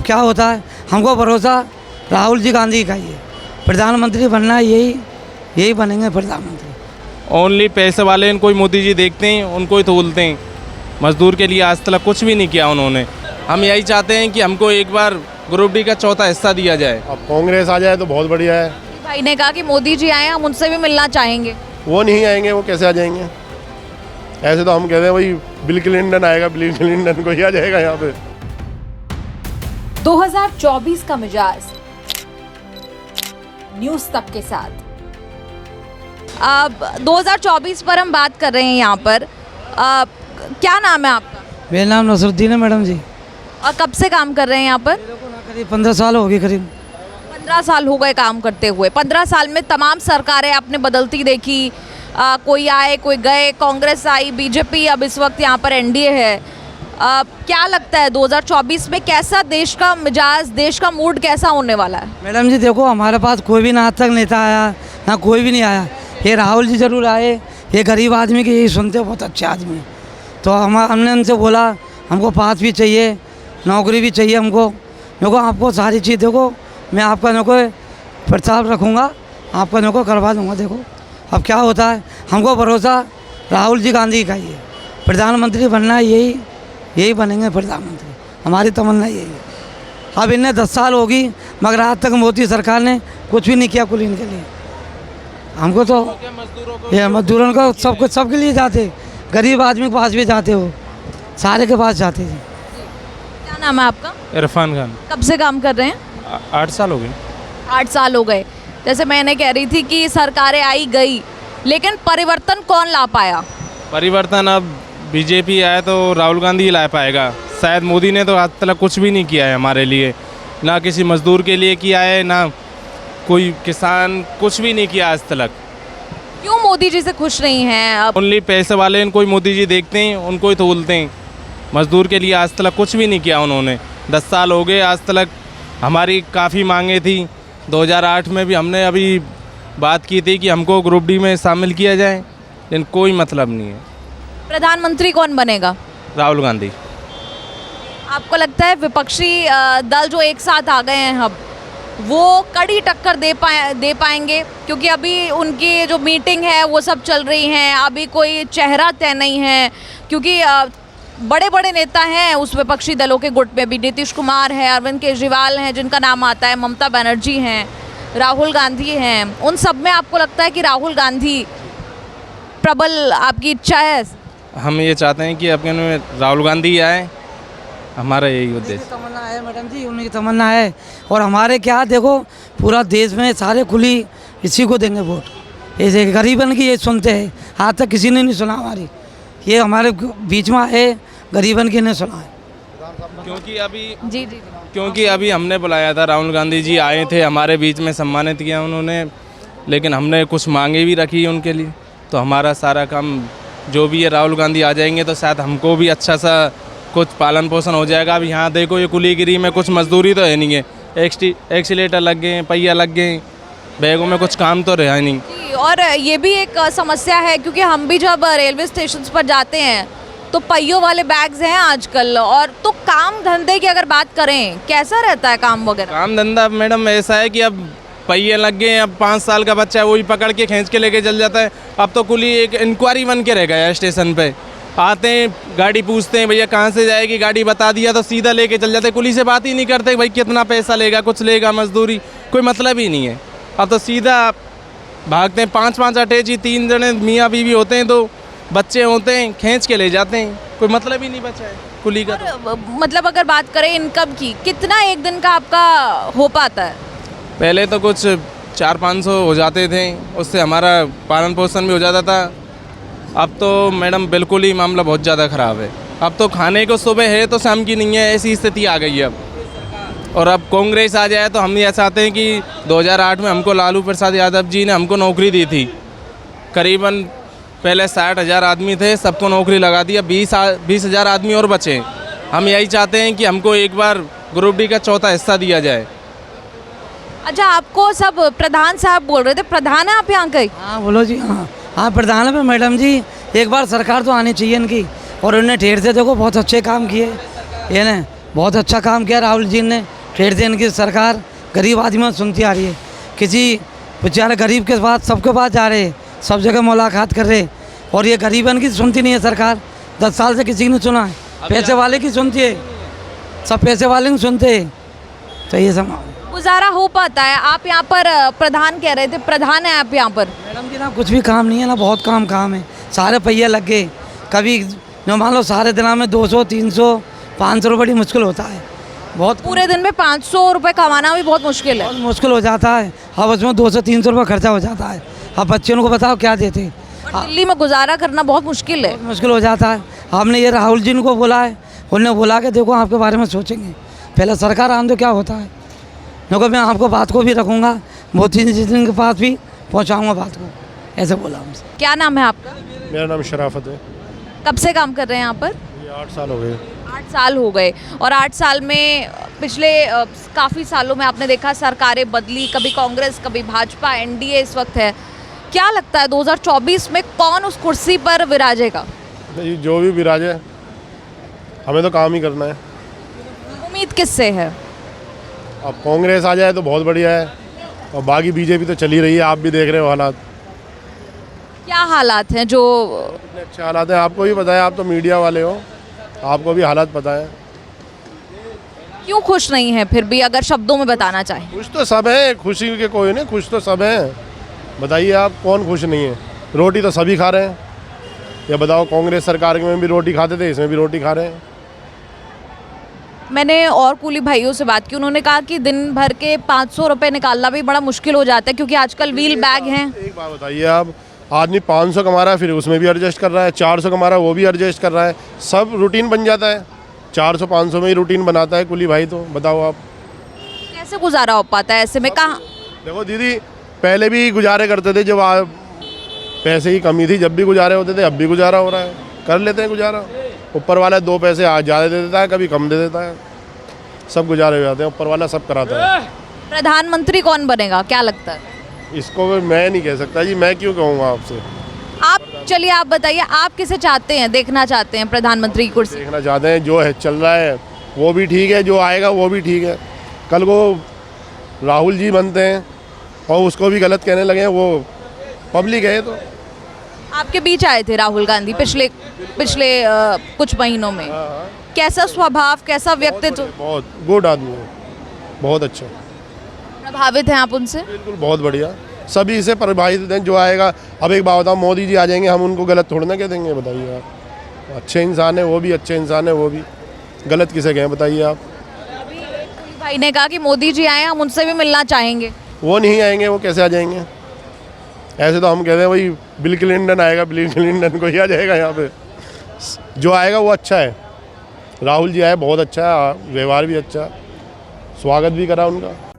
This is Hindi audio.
अब क्या होता है, हमको भरोसा राहुल जी गांधी का ही है, प्रधानमंत्री बनना है, यही बनेंगे प्रधानमंत्री। ओनली पैसे वाले इनको ही मोदी जी देखते हैं, उनको ही तोलते हैं। मजदूर के लिए आज तक कुछ भी नहीं किया उन्होंने। हम यही चाहते हैं कि हमको एक बार ग्रुप डी का चौथा हिस्सा दिया जाए। अब कांग्रेस आ जाए तो बहुत बढ़िया है। भाई ने कहा कि मोदी जी आए, हम उनसे भी मिलना चाहेंगे। वो नहीं आएंगे, वो कैसे आ जाएंगे? ऐसे तो हम कहते हैं वही बिल क्लिंटन आएगा, बिल क्लिंटन को ही आ जाएगा यहाँ पे। 2024 का मिजाज न्यूज तक के साथ। अब 2024 पर हम बात कर रहे हैं यहाँ पर। क्या नाम है आपका? मेरा नाम नसरुद्दीन है मैडम जी। और कब से काम कर रहे हैं यहाँ पर? करीब 15 साल हो गए। करीब 15 साल हो गए काम करते हुए। 15 साल में तमाम सरकारें आपने बदलती देखी, कोई आए कोई गए, कांग्रेस आई, बीजेपी, अब इस वक्त यहाँ पर एनडीए है। क्या लगता है 2024 में कैसा देश का मिजाज, देश का मूड कैसा होने वाला है? मैडम जी देखो, हमारे पास कोई भी ना आज तक नेता आया, ना कोई भी नहीं आया। ये राहुल जी जरूर आए, ये गरीब आदमी की यही सुनते, बहुत अच्छे आदमी। तो हमने उनसे बोला हमको पास भी चाहिए, नौकरी भी चाहिए हमको। देखो आपको सारी चीज़, देखो मैं आपका देखो प्रताप रखूँगा, आपका देखो करवा दूँगा। देखो अब क्या होता है, हमको भरोसा राहुल जी गांधी का ही है, प्रधानमंत्री बनना है, यही बनेंगे प्रधानमंत्री। हमारी तमन्ना यही है। अब इन्हें 10 साल होगी, मगर आज तक मोदी सरकार ने कुछ भी नहीं किया कुल इनके लिए। हमको तो ये मजदूरों को सबके लिए जाते, गरीब आदमी के पास भी जाते, हो सारे के पास जाते थे। क्या नाम है आपका? इरफान खान। कब से काम कर रहे हैं? 8 साल हो गए। 8 साल हो गए। जैसे मैंने कह रही थी कि सरकारें आई गई, लेकिन परिवर्तन कौन ला पाया? परिवर्तन अब बीजेपी आए तो राहुल गांधी ला पाएगा। शायद मोदी ने तो आज तक कुछ भी नहीं किया है हमारे लिए, ना किसी मजदूर के लिए किया है, ना कोई किसान, कुछ भी नहीं किया आज तक। क्यों मोदी जी से खुश नहीं हैं? अब ओनली पैसे वाले इनको ही मोदी जी देखते हैं, उनको ही तोलते हैं। मजदूर के लिए आज तक कुछ भी नहीं किया उन्होंने। 10 साल हो गए, आज तक हमारी काफ़ी मांगे थी। 2008 में भी हमने अभी बात की थी कि हमको ग्रुप डी में शामिल किया जाए, लेकिन कोई मतलब नहीं है। प्रधानमंत्री कौन बनेगा? राहुल गांधी। आपको लगता है विपक्षी दल जो एक साथ आ गए हैं अब, वो कड़ी टक्कर दे पाएंगे? क्योंकि अभी उनकी जो मीटिंग है वो सब चल रही हैं, अभी कोई चेहरा तय नहीं है, क्योंकि बड़े बड़े नेता हैं उस विपक्षी दलों के गुट में भी। नीतीश कुमार है, अरविंद केजरीवाल हैं जिनका नाम आता है, ममता बनर्जी हैं, राहुल गांधी हैं। उन सब में आपको लगता है कि राहुल गांधी प्रबल, आपकी इच्छा है? हम ये चाहते हैं कि अपने में राहुल गांधी आए, हमारा यही उद्देश्य। तमन्ना है मैडम जी, उनकी तमन्ना है। और हमारे क्या देखो, पूरा देश में सारे खुली इसी को देंगे वोट। ऐसे गरीबन की ये सुनते हैं, आज तक किसी ने नहीं सुना हमारी। ये हमारे बीच में है, गरीबन की नहीं सुना है। क्योंकि अभी हमने बुलाया था, राहुल गांधी जी आए थे, हमारे बीच में सम्मानित किया उन्होंने, लेकिन हमने कुछ मांगे भी रखी उनके लिए। तो हमारा सारा काम जो भी है, राहुल गांधी आ जाएंगे तो शायद हमको भी अच्छा सा कुछ पालन पोषण हो जाएगा। अब यहाँ देखो, ये कुलीगिरी में कुछ मजदूरी तो है नहीं है, एक्सीलेटर लग गए, पहिया लग गए, बैगों में कुछ काम तो रहा नहीं। और ये भी एक समस्या है, क्योंकि हम भी जब रेलवे स्टेशन पर जाते हैं तो पहियों वाले बैग्स हैं आजकल। और तो काम धंधे की अगर बात करें, कैसा रहता है काम वगैरह? काम धंधा मैडम ऐसा है कि अब पहिए लग गए, अब 5 साल का बच्चा है वही पकड़ के खींच के लेके चल जाता है। अब तो कुली एक इंक्वायरी बन के रह गया है। स्टेशन पे आते हैं, गाड़ी पूछते हैं भैया कहाँ से जाएगी, गाड़ी बता दिया तो सीधा लेके चल जाते हैं। कुली से बात ही नहीं करते भाई कितना पैसा लेगा, कुछ लेगा, मजदूरी कोई मतलब ही नहीं है। अब तो सीधा भागते हैं। 5-5 अटैची, 3 जने मियाँ बीवी होते हैं, 2 बच्चे होते हैं, खींच के ले जाते हैं। कोई मतलब ही नहीं बचा है कुली का। मतलब अगर बात करें इनकम की, कितना एक दिन का आपका हो पाता है? पहले तो कुछ 400-500 हो जाते थे, उससे हमारा पालन पोषण भी हो जाता था। अब तो मैडम बिल्कुल ही मामला बहुत ज़्यादा ख़राब है। अब तो खाने को सुबह है तो शाम की नहीं है, ऐसी स्थिति आ गई है अब। और अब कांग्रेस आ जाए तो हम ये चाहते हैं कि 2008 में हमको लालू प्रसाद यादव जी ने हमको नौकरी दी थी। करीबन पहले 60,000 आदमी थे, सबको नौकरी लगा दिया, 20,000 आदमी और बचे। हम यही चाहते हैं कि हमको एक बार ग्रुप डी का चौथा हिस्सा दिया जाए। अच्छा, आपको सब प्रधान साहब बोल रहे थे, प्रधान है आप यहाँ के? हाँ बोलो जी। हाँ प्रधान है मैडम जी। एक बार सरकार तो आनी चाहिए इनकी। और उन्होंने ठेर से देखो बहुत अच्छे काम किए, ये ना बहुत अच्छा काम किया राहुल जी ने। ट्रेड देने की सरकार गरीब आदमी को सुनती आ रही है। किसी बेचारे गरीब के पास सबके पास जा रहे, सब जगह मुलाकात कर रहे, और ये गरीबन की सुनती नहीं है सरकार। 10 साल से किसी ने सुना है, पैसे वाले की सुनती है, सब पैसे वाले नहीं सुनते। तो ये सब गुजारा हो पाता है? आप यहाँ पर प्रधान कह रहे थे, प्रधान है आप यहाँ पर? मैडम जी ना कुछ भी काम नहीं है ना, बहुत काम है। सारे पहिए लग गए। कभी जो मान लो सारे दिन में 200 300 500 बड़ी मुश्किल होता है। बहुत पूरे दिन में 500 रुपये कमाना भी बहुत मुश्किल है। बहुत मुश्किल हो जाता है। अब उसमें 200-300 रुपये खर्चा हो जाता है। अब बच्चों को बताओ क्या देते। और दिल्ली में गुजारा करना बहुत मुश्किल है। बहुत मुश्किल हो जाता है। हमने ये राहुल जी को बोला है, उन्होंने बोला कि देखो आपके बारे में सोचेंगे, पहले सरकार आने दो क्या होता है। देखो मैं आपको बात को भी रखूँगा, मोदी जी के पास भी पहुँचाऊँगा बात को, ऐसे बोला हमसे। क्या नाम है आपका? मेरा नाम शराफत है। कब से काम कर रहे हैं यहाँ पर? ये 8 साल हो गए। 8 साल हो गए। और 8 साल में पिछले काफ़ी सालों में आपने देखा सरकारें बदली, कभी कांग्रेस कभी भाजपा, एनडीए इस वक्त है। क्या लगता है 2024 में कौन उस कुर्सी पर विराजेगा? ये जो भी विराजे, हमें तो काम ही करना है। उम्मीद किससे है? अब कांग्रेस आ जाए तो बहुत बढ़िया है, और बाकी बीजेपी तो चली रही है, आप भी देख रहे हो हालात। क्या हालात हैं जो इतने अच्छे हालात हैं, आपको भी पता है, आप तो मीडिया वाले हो, आपको भी हालात पता है। क्यों खुश नहीं है फिर भी, अगर शब्दों में बताना चाहें? खुश तो सब हैं, खुशी के कोई नहीं, खुश तो सब हैं। बताइए आप कौन खुश नहीं है? रोटी तो सभी खा रहे हैं। या बताओ, कांग्रेस सरकार में भी रोटी खाते थे, इसमें भी रोटी खा रहे हैं। मैंने और कूली भाइयों से बात की, उन्होंने कहा कि दिन भर के 500 रुपये निकालना भी बड़ा मुश्किल हो जाता है, क्योंकि आजकल व्हील बैग हैं। एक बात बताइए आप, आदमी 500 कमा रहा है, फिर उसमें भी एडजस्ट कर रहा है, 400 कमा रहा है, वो भी एडजस्ट कर रहा है, सब रूटीन बन जाता है। 400-500 में ही रूटीन बनाता है कुली भाई। तो बताओ आप कैसे गुजारा हो पाता है ऐसे में? कहाँ देखो दीदी, पहले भी गुजारे करते थे, जब पैसे की कमी थी, जब भी गुजारे होते थे, अब भी गुजारा हो रहा है, कर लेते हैं गुजारा। ऊपर वाला 2 पैसे आज ज़्यादा दे देता है, कभी कम दे देता है, सब गुजारे हो जाते हैं, ऊपर वाला सब कराता है। प्रधानमंत्री कौन बनेगा, क्या लगता है? इसको मैं नहीं कह सकता जी, मैं क्यों कहूँगा आपसे। आप चलिए, आप बताइए, आप किसे चाहते हैं, देखना चाहते हैं प्रधानमंत्री की कुर्सी? देखना चाहते हैं जो है चल रहा है वो भी ठीक है, जो आएगा वो भी ठीक है। कल को राहुल जी बनते हैं और उसको भी गलत कहने लगे हैं, वो पब्लिक है। तो आपके बीच आए थे राहुल गांधी पिछले कुछ महीनों में। कैसा स्वभाव, कैसा व्यक्तित्व? बहुत गुड आदमी है, बहुत अच्छा, प्रभावित हैं आप उनसे? बिल्कुल बहुत बढ़िया, सभी से प्रभावित हैं जो आएगा। अब एक बात बताओ, मोदी जी आ जाएंगे, हम उनको गलत थोड़ा ना कह देंगे? बताइए आप, अच्छे इंसान है वो भी, अच्छे इंसान है वो भी, गलत किसे कहें बताइए आप? भाई ने कहा कि मोदी जी आए, हम उनसे भी मिलना चाहेंगे। वो नहीं आएंगे, वो कैसे आ जाएंगे? ऐसे तो हम कहते हैं वही बिल क्लिंटन आएगा, बिल क्लिंटन को ही आ जाएगा यहाँ पे। जो आएगा वो अच्छा है। राहुल जी आए, बहुत अच्छा है, व्यवहार भी अच्छा, स्वागत भी करा उनका।